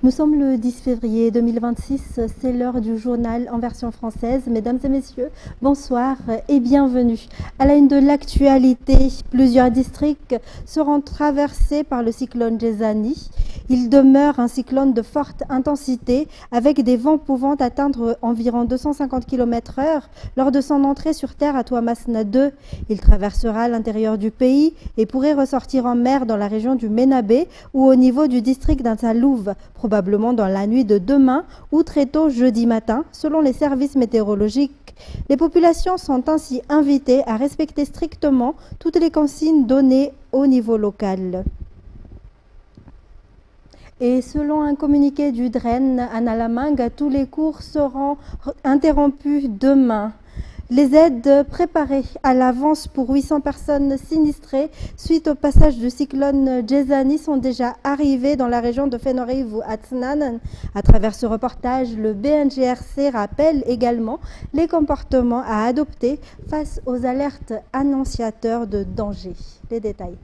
Nous sommes le 10 février 2026, c'est l'heure du journal en version française. Mesdames et messieurs, bonsoir et bienvenue. À la une de l'actualité, plusieurs districts seront traversés par le cyclone Jezani. Il demeure un cyclone de forte intensité avec des vents pouvant atteindre environ 250 km/h lors de son entrée sur terre à Touamasna 2. Il traversera l'intérieur du pays et pourrait ressortir en mer dans la région du Ménabé ou au niveau du district d'Antalouv, probablement dans la nuit de demain ou très tôt jeudi matin, selon les services météorologiques. Les populations sont ainsi invitées à respecter strictement toutes les consignes données au niveau local. Et selon un communiqué du DREN à Nalamang, tous les cours seront interrompus demain. Les aides préparées à l'avance pour 800 personnes sinistrées suite au passage du cyclone Jezani sont déjà arrivées dans la région de Fenorivu-Atsnanan. À travers ce reportage, le BNGRC rappelle également les comportements à adopter face aux alertes annonciateurs de danger. Les détails.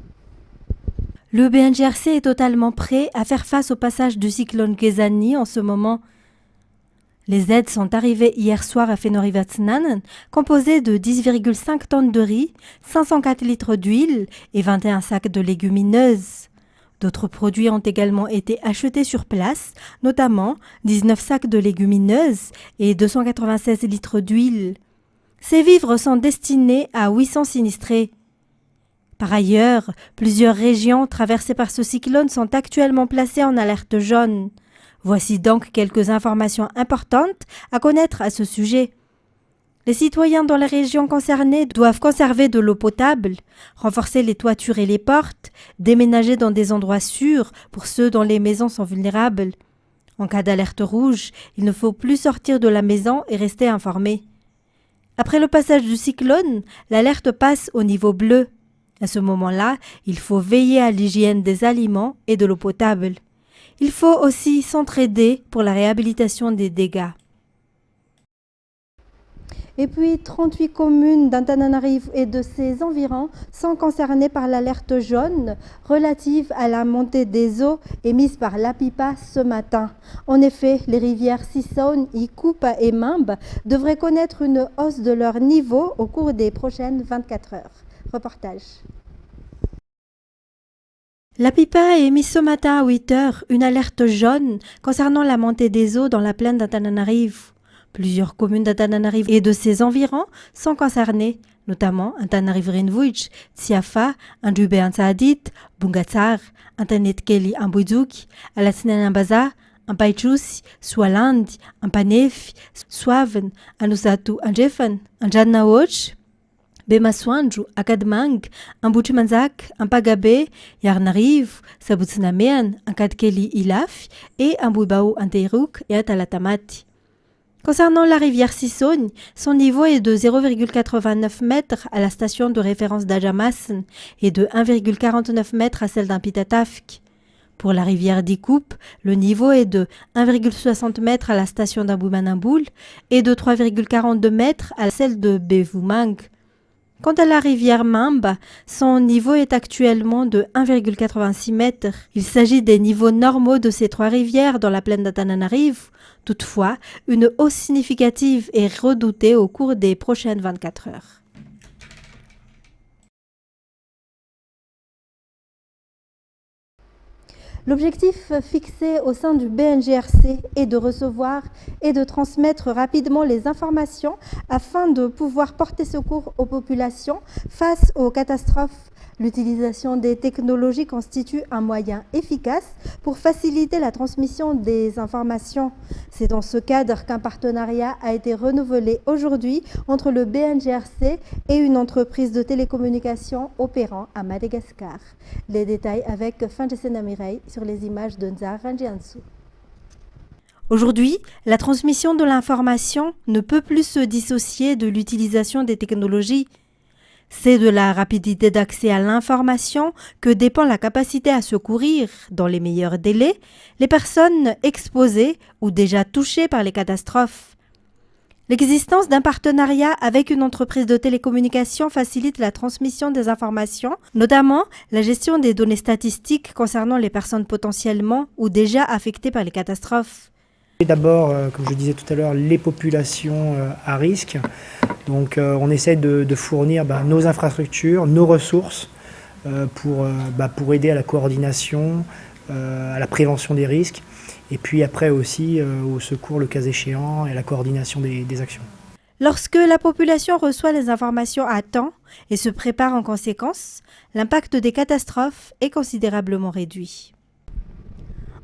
Le BNGRC est totalement prêt à faire face au passage du cyclone Jezani en ce moment. Les aides sont arrivées hier soir à Fenorivu-Atsnanan, composées de 10,5 tonnes de riz, 504 litres d'huile et 21 sacs de légumineuses. D'autres produits ont également été achetés sur place, notamment 19 sacs de légumineuses et 296 litres d'huile. Ces vivres sont destinés à 800 sinistrés. Par ailleurs, plusieurs régions traversées par ce cyclone sont actuellement placées en alerte jaune. Voici donc quelques informations importantes à connaître à ce sujet. Les citoyens dans les régions concernées doivent conserver de l'eau potable, renforcer les toitures et les portes, déménager dans des endroits sûrs pour ceux dont les maisons sont vulnérables. En cas d'alerte rouge, il ne faut plus sortir de la maison et rester informé. Après le passage du cyclone, l'alerte passe au niveau bleu. À ce moment-là, il faut veiller à l'hygiène des aliments et de l'eau potable. Il faut aussi s'entraider pour la réhabilitation des dégâts. Et puis, 38 communes d'Antananarivo et de ses environs sont concernées par l'alerte jaune relative à la montée des eaux émise par l'APIPA ce matin. En effet, les rivières Sison, Ikupa et Mambe devraient connaître une hausse de leur niveau au cours des prochaines 24 heures. Reportage. L'APIPA a émis ce matin à 8 heures une alerte jaune concernant la montée des eaux dans la plaine d'Antananarivo. Plusieurs communes d'Antananarivo et de ses environs sont concernées, notamment Antananarivo-Rinvuj, Tsiafa, Andjube-Ansaadit, Bungatsar, Antanetkeli Ambuizuki, Alatsinen-Ambaza, Ampaichus, Swaland, Ampanef, Suaven, Anusatu Anjefan, Anjannawoch, Bemaswanju, Akadmang, Ambuchimanzak, Ampagabe, Yarnarivo, Sabutsinamean, Ankadkeli Ilaf et Ambuibao Anteiruk et Atalatamati. Concernant la rivière Sissogne, son niveau est de 0,89 mètres à la station de référence d'Ajamassen et de 1,49 mètres à celle d'Ampitatafk. Pour la rivière d'Ikup, le niveau est de 1,60 mètres à la station d'Amboumanamboul et de 3,42 mètres à celle de Bevumang. Quant à la rivière Mamba, son niveau est actuellement de 1,86 mètres. Il s'agit des niveaux normaux de ces trois rivières dans la plaine d'Antananarivo. Toutefois, une hausse significative est redoutée au cours des prochaines 24 heures. L'objectif fixé au sein du BNGRC est de recevoir et de transmettre rapidement les informations afin de pouvoir porter secours aux populations face aux catastrophes. L'utilisation des technologies constitue un moyen efficace pour faciliter la transmission des informations. C'est dans ce cadre qu'un partenariat a été renouvelé aujourd'hui entre le BNGRC et une entreprise de télécommunications opérant à Madagascar. Les détails avec Fanjesen Amirei sur les images de Nzar Ranjiansu. Aujourd'hui, la transmission de l'information ne peut plus se dissocier de l'utilisation des technologies. C'est de la rapidité d'accès à l'information que dépend la capacité à secourir, dans les meilleurs délais, les personnes exposées ou déjà touchées par les catastrophes. L'existence d'un partenariat avec une entreprise de télécommunications facilite la transmission des informations, notamment la gestion des données statistiques concernant les personnes potentiellement ou déjà affectées par les catastrophes. Et d'abord, comme je disais tout à l'heure, les populations à risque. Donc on essaie de fournir nos infrastructures, nos ressources pour aider à la coordination, à la prévention des risques. Et puis après aussi au secours le cas échéant et à la coordination des actions. Lorsque la population reçoit les informations à temps et se prépare en conséquence, l'impact des catastrophes est considérablement réduit.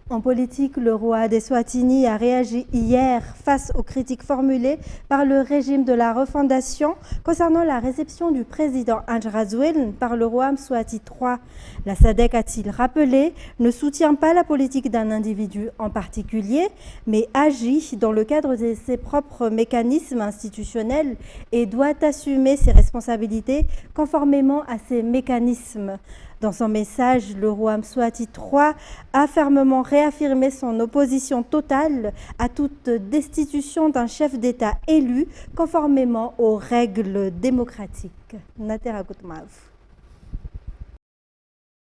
En politique, le roi d'Eswatini a réagi hier face aux critiques formulées par le régime de la refondation concernant la réception du président Ange Razouel par le roi Mswati III. La SADC, a-t-il rappelé, ne soutient pas la politique d'un individu en particulier, mais agit dans le cadre de ses propres mécanismes institutionnels et doit assumer ses responsabilités conformément à ces mécanismes. Dans son message, le roi Mswati III a fermement réaffirmé son opposition totale à toute destitution d'un chef d'État élu conformément aux règles démocratiques.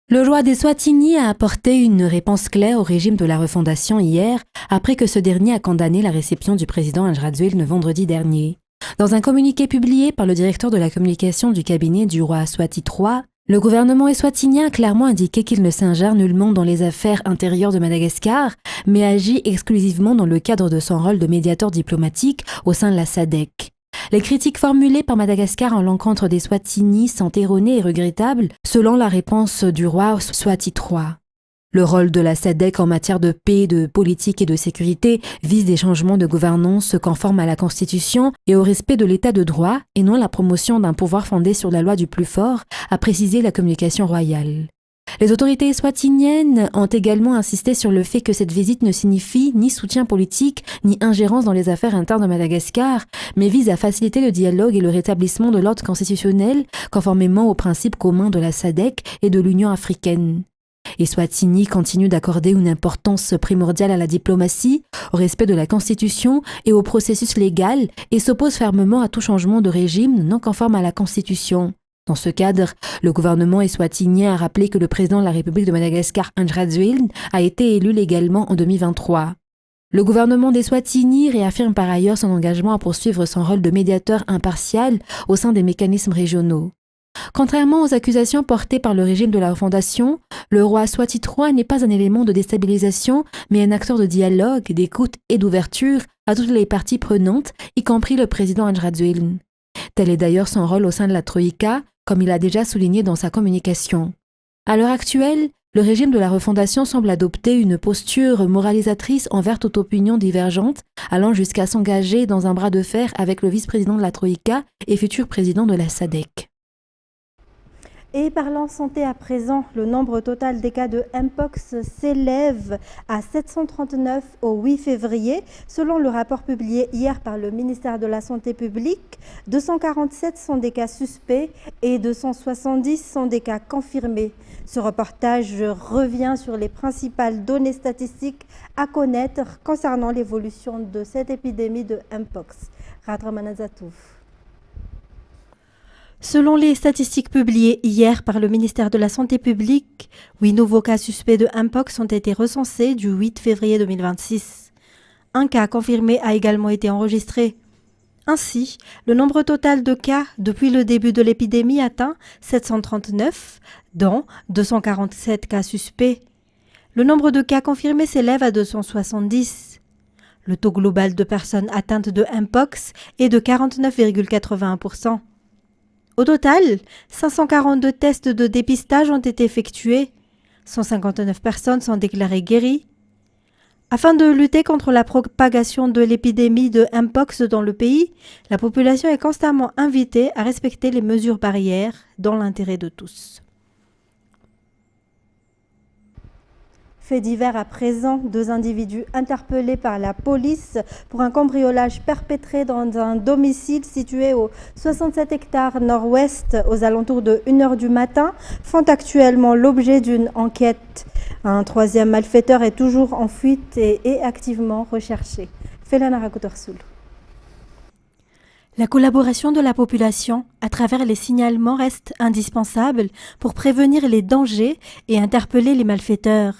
Le roi d'Eswatini a apporté une réponse claire au régime de la refondation hier, après que ce dernier a condamné la réception du président Ange Razouel le vendredi dernier. Dans un communiqué publié par le directeur de la communication du cabinet du roi Mswati III, le gouvernement eswatinien a clairement indiqué qu'il ne s'ingère nullement dans les affaires intérieures de Madagascar, mais agit exclusivement dans le cadre de son rôle de médiateur diplomatique au sein de la SADC. Les critiques formulées par Madagascar en l'encontre d'Eswatini sont erronées et regrettables, selon la réponse du roi Mswati III. Le rôle de la SADC en matière de paix, de politique et de sécurité vise des changements de gouvernance conformes à la Constitution et au respect de l'état de droit et non la promotion d'un pouvoir fondé sur la loi du plus fort, a précisé la communication royale. Les autorités eswatiniennes ont également insisté sur le fait que cette visite ne signifie ni soutien politique ni ingérence dans les affaires internes de Madagascar, mais vise à faciliter le dialogue et le rétablissement de l'ordre constitutionnel conformément aux principes communs de la SADC et de l'Union africaine. Eswatini continue d'accorder une importance primordiale à la diplomatie, au respect de la Constitution et au processus légal et s'oppose fermement à tout changement de régime non conforme à la Constitution. Dans ce cadre, le gouvernement eswatinien a rappelé que le président de la République de Madagascar, Ange Razouel, a été élu légalement en 2023. Le gouvernement d'Eswatini réaffirme par ailleurs son engagement à poursuivre son rôle de médiateur impartial au sein des mécanismes régionaux. Contrairement aux accusations portées par le régime de la refondation, le roi Mswati III n'est pas un élément de déstabilisation, mais un acteur de dialogue, d'écoute et d'ouverture à toutes les parties prenantes, y compris le président Ange Razouel. Tel est d'ailleurs son rôle au sein de la Troïka, comme il a déjà souligné dans sa communication. À l'heure actuelle, le régime de la refondation semble adopter une posture moralisatrice envers toute opinion divergente, allant jusqu'à s'engager dans un bras de fer avec le vice-président de la Troïka et futur président de la SADC. Et parlant santé à présent, le nombre total des cas de Mpox s'élève à 739 au 8 février. Selon le rapport publié hier par le ministère de la Santé publique, 247 sont des cas suspects et 270 sont des cas confirmés. Ce reportage revient sur les principales données statistiques à connaître concernant l'évolution de cette épidémie de Mpox. Radramana Zatouf. Selon les statistiques publiées hier par le ministère de la Santé publique, 8 nouveaux cas suspects de Mpox ont été recensés du 8 février 2026. Un cas confirmé a également été enregistré. Ainsi, le nombre total de cas depuis le début de l'épidémie atteint 739, dont 247 cas suspects. Le nombre de cas confirmés s'élève à 270. Le taux global de personnes atteintes de Mpox est de 49,81%. Au total, 542 tests de dépistage ont été effectués. 159 personnes sont déclarées guéries. Afin de lutter contre la propagation de l'épidémie de Mpox dans le pays, la population est constamment invitée à respecter les mesures barrières dans l'intérêt de tous. Fait divers à présent, 2 individus interpellés par la police pour un cambriolage perpétré dans un domicile situé aux 67 hectares nord-ouest aux alentours de 1h du matin font actuellement l'objet d'une enquête. Un 3e malfaiteur est toujours en fuite et est activement recherché. Felana Rakotorsoul. La collaboration de la population à travers les signalements reste indispensable pour prévenir les dangers et interpeller les malfaiteurs.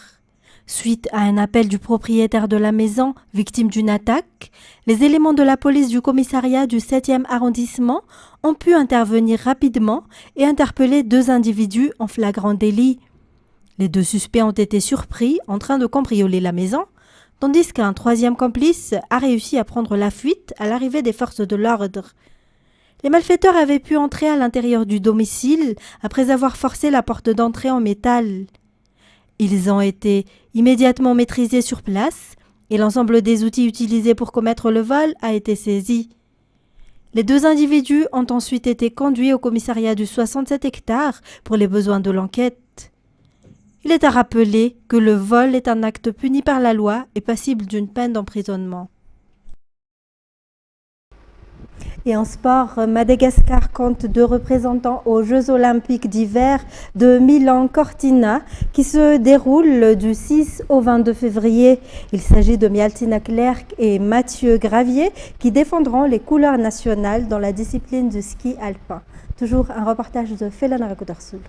Suite à un appel du propriétaire de la maison, victime d'une attaque, les éléments de la police du commissariat du 7e arrondissement ont pu intervenir rapidement et interpeller 2 individus en flagrant délit. Les 2 suspects ont été surpris en train de cambrioler la maison, tandis qu'un 3e complice a réussi à prendre la fuite à l'arrivée des forces de l'ordre. Les malfaiteurs avaient pu entrer à l'intérieur du domicile après avoir forcé la porte d'entrée en métal. Ils ont été immédiatement maîtrisés sur place et l'ensemble des outils utilisés pour commettre le vol a été saisi. Les 2 individus ont ensuite été conduits au commissariat du 67 hectares pour les besoins de l'enquête. Il est à rappeler que le vol est un acte puni par la loi et passible d'une peine d'emprisonnement. Et en sport, Madagascar compte 2 représentants aux Jeux olympiques d'hiver de Milan-Cortina qui se déroulent du 6 au 22 février. Il s'agit de Mialtina Clerc et Mathieu Gravier qui défendront les couleurs nationales dans la discipline du ski alpin. Toujours un reportage de Felana Rakodarsoul.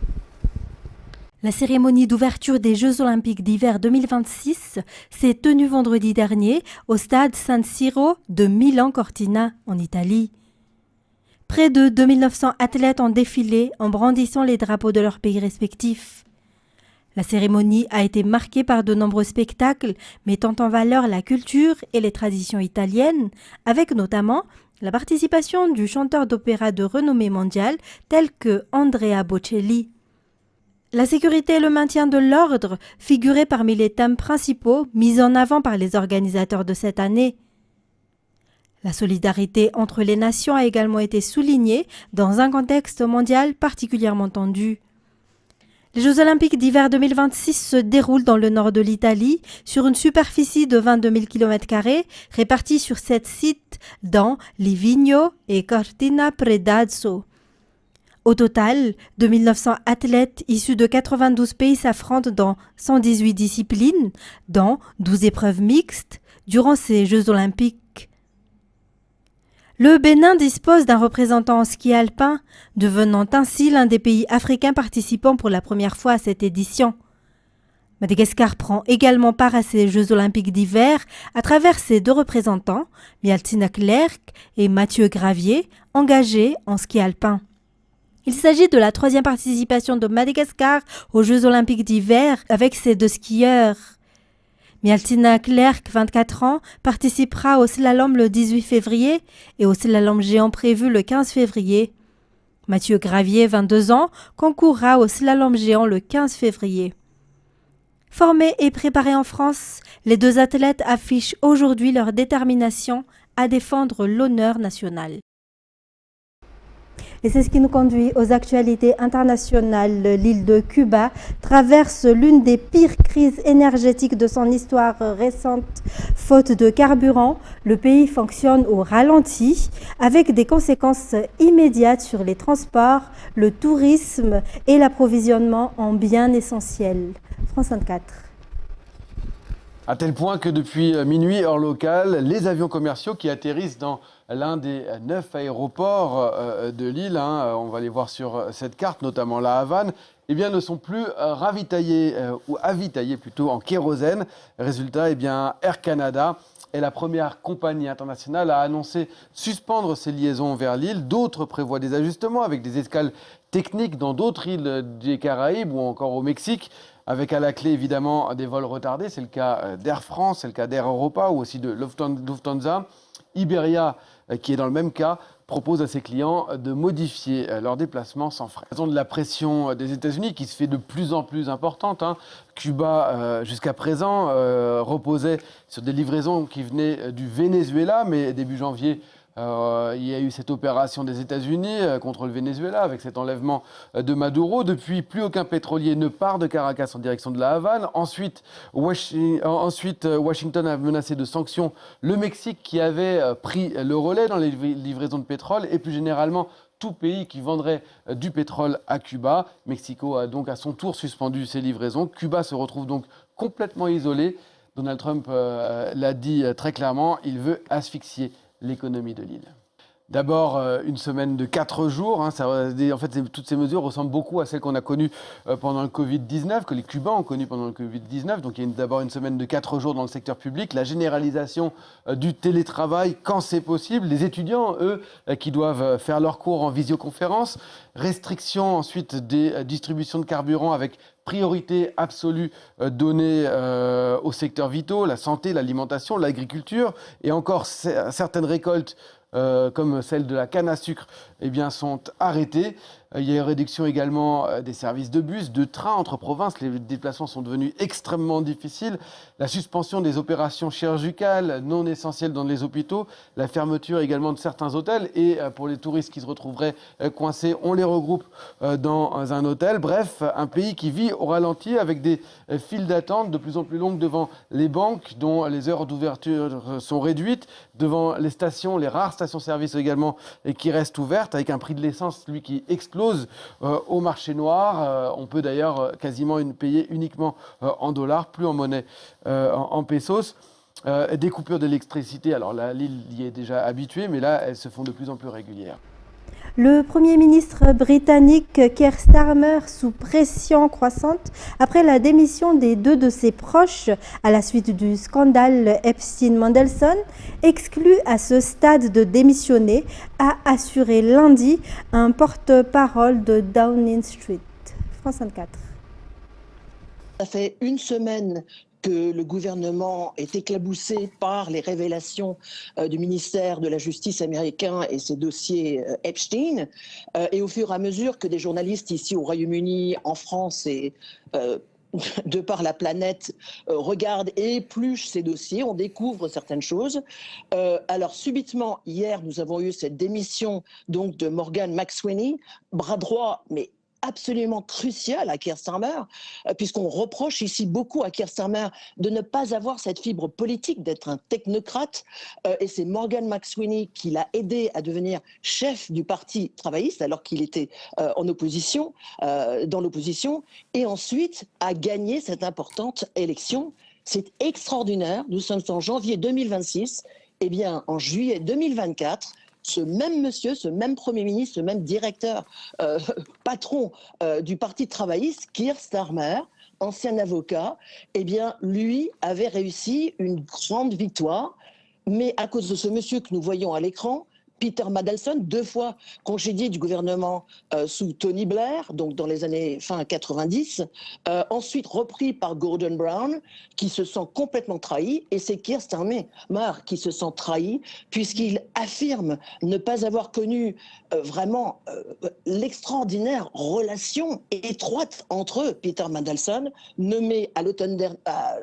La cérémonie d'ouverture des Jeux olympiques d'hiver 2026 s'est tenue vendredi dernier au stade San Siro de Milan-Cortina, en Italie. Près de 2900 athlètes ont défilé en brandissant les drapeaux de leurs pays respectifs. La cérémonie a été marquée par de nombreux spectacles mettant en valeur la culture et les traditions italiennes, avec notamment la participation du chanteur d'opéra de renommée mondiale tel que Andrea Bocelli. La sécurité et le maintien de l'ordre figuraient parmi les thèmes principaux mis en avant par les organisateurs de cette année. La solidarité entre les nations a également été soulignée dans un contexte mondial particulièrement tendu. Les Jeux olympiques d'hiver 2026 se déroulent dans le nord de l'Italie sur une superficie de 22 000 km² répartie sur 7 sites dans Livigno et Cortina Predazzo. Au total, 2900 athlètes issus de 92 pays s'affrontent dans 118 disciplines, dans 12 épreuves mixtes, durant ces Jeux olympiques. Le Bénin dispose d'un représentant en ski alpin, devenant ainsi l'un des pays africains participant pour la première fois à cette édition. Madagascar prend également part à ces Jeux olympiques d'hiver à travers ses 2 représentants, Mialtina Clerc et Mathieu Gravier, engagés en ski alpin. Il s'agit de la 3e participation de Madagascar aux Jeux olympiques d'hiver avec ses 2 skieurs. Mialtina Clerc, 24 ans, participera au slalom le 18 février et au slalom géant prévu le 15 février. Mathieu Gravier, 22 ans, concourra au slalom géant le 15 février. Formés et préparés en France, les 2 athlètes affichent aujourd'hui leur détermination à défendre l'honneur national. Et c'est ce qui nous conduit aux actualités internationales. L'île de Cuba traverse l'une des pires crises énergétiques de son histoire récente. Faute de carburant, le pays fonctionne au ralenti, avec des conséquences immédiates sur les transports, le tourisme et l'approvisionnement en biens essentiels. France 24. À tel point que depuis minuit, heure locale, les avions commerciaux qui atterrissent dans l'un des 9 aéroports de l'île, on va les voir sur cette carte, notamment la Havane, eh bien, ne sont plus ravitaillés ou avitaillés plutôt en kérosène. Résultat, eh bien, Air Canada est la première compagnie internationale à annoncer suspendre ses liaisons vers l'île. D'autres prévoient des ajustements avec des escales techniques dans d'autres îles des Caraïbes ou encore au Mexique, avec à la clé évidemment des vols retardés. C'est le cas d'Air France, c'est le cas d'Air Europa ou aussi de Lufthansa. Iberia, qui est dans le même cas, propose à ses clients de modifier leurs déplacements sans frais. En raison de la pression des États-Unis qui se fait de plus en plus importante, Cuba, jusqu'à présent, reposait sur des livraisons qui venaient du Venezuela, mais début janvier, il y a eu cette opération des États-Unis contre le Venezuela avec cet enlèvement de Maduro. Depuis, plus aucun pétrolier ne part de Caracas en direction de la Havane. Ensuite, Washington a menacé de sanctions le Mexique qui avait pris le relais dans les livraisons de pétrole et plus généralement tout pays qui vendrait du pétrole à Cuba. Mexico a donc à son tour suspendu ses livraisons. Cuba se retrouve donc complètement isolé. Donald Trump l'a dit très clairement, il veut asphyxier l'économie de l'île. D'abord, une semaine de 4 jours. En fait, toutes ces mesures ressemblent beaucoup à celles qu'on a connues pendant le Covid-19, que les Cubains ont connues pendant le Covid-19. Donc, il y a d'abord une semaine de 4 jours dans le secteur public. La généralisation du télétravail quand c'est possible. Les étudiants, eux, qui doivent faire leurs cours en visioconférence. Restriction ensuite des distributions de carburant avec priorité absolue donnée aux secteurs vitaux, la santé, l'alimentation, l'agriculture. Et encore, certaines récoltes comme celle de la canne à sucre, eh bien, sont arrêtées. Il y a une réduction également des services de bus, de trains entre provinces. Les déplacements sont devenus extrêmement difficiles. La suspension des opérations chirurgicales non essentielles dans les hôpitaux. La fermeture également de certains hôtels. Et pour les touristes qui se retrouveraient coincés, on les regroupe dans un hôtel. Bref, un pays qui vit au ralenti avec des files d'attente de plus en plus longues devant les banques dont les heures d'ouverture sont réduites, devant les stations, les rares stations-service également, et qui restent ouvertes, avec un prix de l'essence, lui, qui explose au marché noir. On peut d'ailleurs quasiment payer uniquement en dollars, plus en monnaie en pesos. Des coupures d'électricité, alors là, l'île y est déjà habituée, mais là, elles se font de plus en plus régulières. Le Premier ministre britannique Keir Starmer, sous pression croissante après la démission des 2 de ses proches à la suite du scandale Epstein-Mendelssohn, exclut à ce stade de démissionner, a assuré lundi un porte-parole de Downing Street. France 24. Ça fait une semaine que le gouvernement est éclaboussé par les révélations du ministère de la Justice américain et ses dossiers Epstein. Et au fur et à mesure que des journalistes ici au Royaume-Uni, en France et de par la planète regardent et épluchent ces dossiers, on découvre certaines choses. Alors subitement, hier, nous avons eu cette démission donc de Morgan McSweeney, bras droit, mais absolument crucial à Keir Starmer, puisqu'on reproche ici beaucoup à Keir Starmer de ne pas avoir cette fibre politique, d'être un technocrate. Et c'est Morgan McSweeney qui l'a aidé à devenir chef du Parti travailliste alors qu'il était en opposition, dans l'opposition, et ensuite a gagné cette importante élection. C'est extraordinaire. Nous sommes en janvier 2026. Eh bien, en juillet 2024, ce même monsieur, ce même Premier ministre, ce même directeur, patron du Parti travailliste, Keir Starmer, ancien avocat, eh bien, lui avait réussi une grande victoire. Mais à cause de ce monsieur que nous voyons à l'écran, Peter Mandelson, 2 fois congédié du gouvernement sous Tony Blair, donc dans les années fin 90, ensuite repris par Gordon Brown, qui se sent complètement trahi, et c'est Keir Starmer qui se sent trahi, puisqu'il affirme ne pas avoir connu vraiment l'extraordinaire relation étroite entre eux. Peter Mandelson, nommé à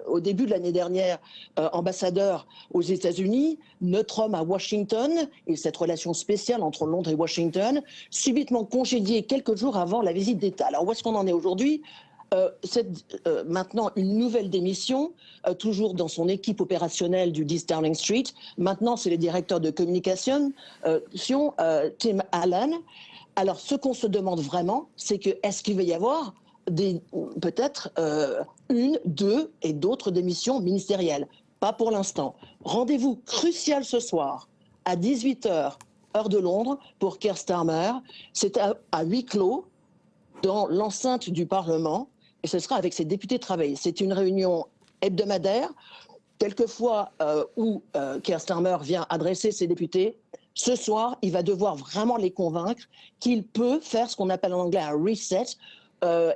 au début de l'année dernière ambassadeur aux États-Unis, notre homme à Washington, et cette relation spéciale entre Londres et Washington, subitement congédié quelques jours avant la visite d'État. Alors où est-ce qu'on en est aujourd'hui ? Maintenant une nouvelle démission, toujours dans son équipe opérationnelle du 10 Downing Street. Maintenant, c'est le directeur de communication, Tim Allen. Alors, ce qu'on se demande vraiment, c'est que est-ce qu'il va y avoir peut-être 1, 2 et d'autres démissions ministérielles ? Pas pour l'instant. Rendez-vous crucial ce soir à 18h, heure de Londres, pour Keir Starmer. C'est à huis clos dans l'enceinte du Parlement. Et ce sera avec ses députés travaillistes. C'est une réunion hebdomadaire, quelquefois où Keir Starmer vient adresser ses députés. Ce soir, il va devoir vraiment les convaincre qu'il peut faire ce qu'on appelle en anglais un reset,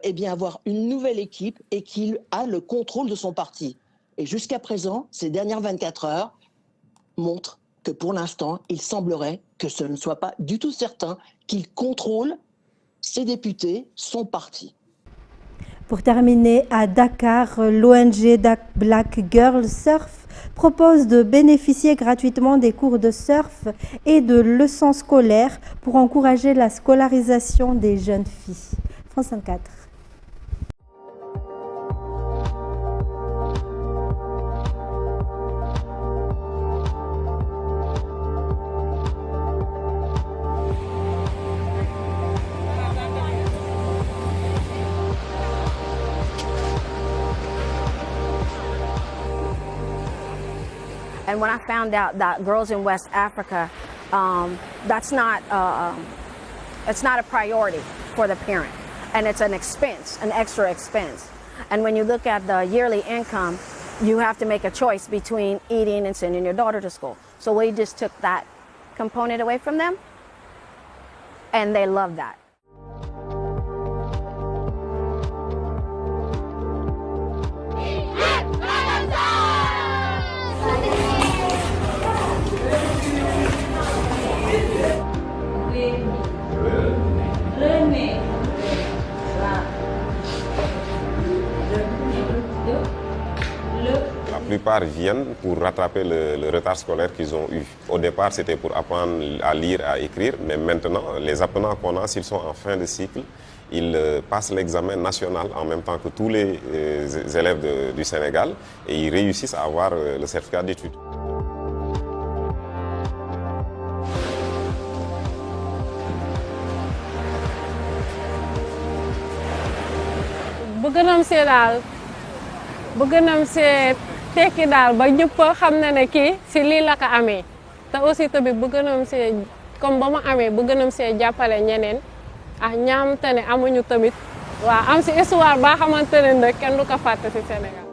et bien avoir une nouvelle équipe et qu'il a le contrôle de son parti. Et jusqu'à présent, ces dernières 24 heures montrent que pour l'instant, il semblerait que ce ne soit pas du tout certain qu'il contrôle ses députés, son parti. Pour terminer, à Dakar, l'ONG Black Girl Surf propose de bénéficier gratuitement des cours de surf et de leçons scolaires pour encourager la scolarisation des jeunes filles. France 24. And when I found out that girls in West Africa that's not it's not a priority for the parent, and it's an expense, an extra expense. And when you look at the yearly income, you have to make a choice between eating and sending your daughter to school. So we just took that component away from them, and they love that. La plupart viennent pour rattraper le retard scolaire qu'ils ont eu. Au départ, c'était pour apprendre à lire, à écrire, mais maintenant, les apprenants qu'on a, s'ils sont en fin de cycle, ils passent l'examen national en même temps que tous les élèves du Sénégal et ils réussissent à avoir le certificat d'études. tekki daal ba ñëpp xam na ne kii si lii la ko amee te aussi tamit bëgg nañ see comme ba mu amee bëgg nañ see jàppale ñeneen ak ñaam te ne amuñu tamit waaw am si histoire baa xamante ne nag kenn du ko fàtte si Sénégal.